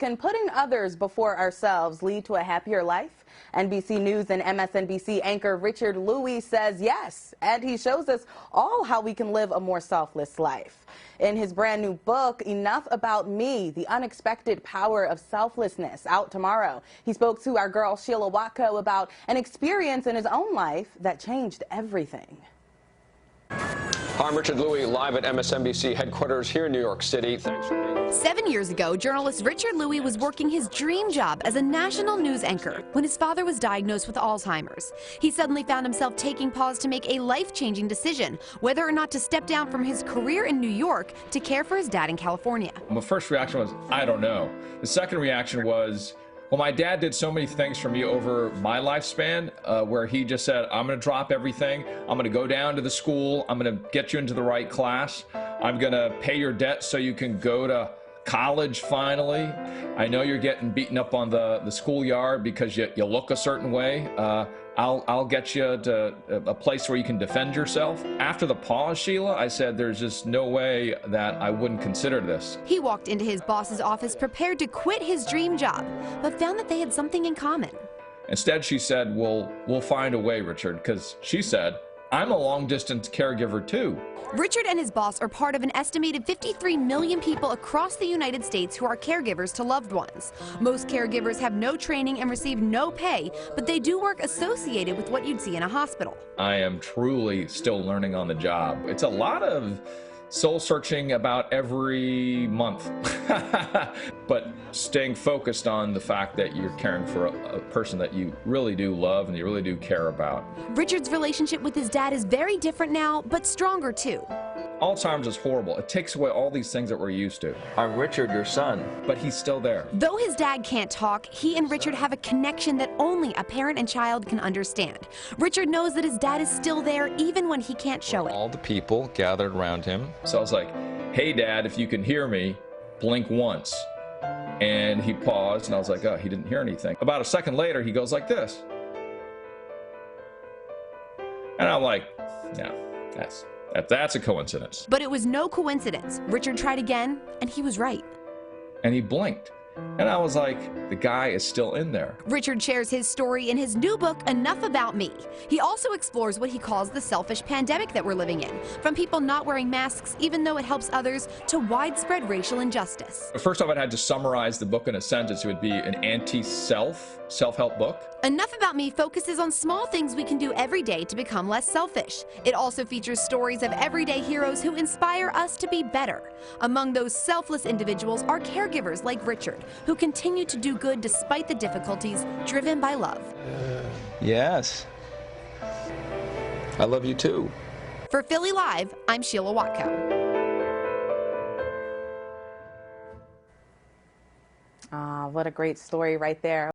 Can putting others before ourselves lead to a happier life? NBC News and MSNBC anchor Richard Louis says yes, and he shows us all how we can live a more selfless life. In his brand new book, Enough About Me, The Unexpected Power of Selflessness, out tomorrow, he spoke to our girl Sheila Watko about an experience in his own life that changed everything. I'm Richard Louis, live at MSNBC headquarters here in New York City. Thanks for being here. 7 years ago, journalist Richard Louis was working his dream job as a national news anchor when his father was diagnosed with Alzheimer's. He suddenly found himself taking pause to make a life-changing decision, whether or not to step down from his career in New York to care for his dad in California. My first reaction was, I don't know. The second reaction was, well, my dad did so many things for me over my lifespan where he just said, I'm going to drop everything. I'm going to go down to the school. I'm going to get you into the right class. I'm going to pay your debt so you can go to college finally. I know you're getting beaten up on the schoolyard because you look a certain way. I'll get you to a place where you can defend yourself. After the pause, Sheila, I said there's just no way that I wouldn't consider this. He walked into his boss's office prepared to quit his dream job, but found that they had something in common. Instead, she said, well, we'll find a way, Richard, because she said, I'm a long-distance caregiver, too. Richard and his boss are part of an estimated 53 million people across the United States who are caregivers to loved ones. Most caregivers have no training and receive no pay, but they do work associated with what you'd see in a hospital. I am truly still learning on the job. It's a lot of soul searching about every month, but staying focused on the fact that you're caring for a person that you really do love and you really do care about. Richard's relationship with his dad is very different now, but stronger too. Alzheimer's is horrible. It takes away all these things that we're used to. I'm Richard, your son. But he's still there. Though his dad can't talk, he and Richard have a connection that only a parent and child can understand. Richard knows that his dad is still there even when he can't show it. All the people gathered around him. So I was like, hey, Dad, if you can hear me, blink once. And he paused, and I was like, oh, he didn't hear anything. About a second later, he goes like this. And I'm like, no, that's a coincidence. But it was no coincidence. Richard tried again, and he was right. And he blinked. And I was like, the guy is still in there. Richard shares his story in his new book, Enough About Me. He also explores what he calls the selfish pandemic that we're living in, from people not wearing masks even though it helps others, to widespread racial injustice. First off, I'd had to summarize the book in a sentence. It would be an self-help book. Enough About Me focuses on small things we can do every day to become less selfish. It also features stories of everyday heroes who inspire us to be better. Among those selfless individuals are caregivers like Richard, who continue to do good despite the difficulties, driven by love. Yes. I love you too. For Philly Live, I'm Sheila Watko. What a great story right there.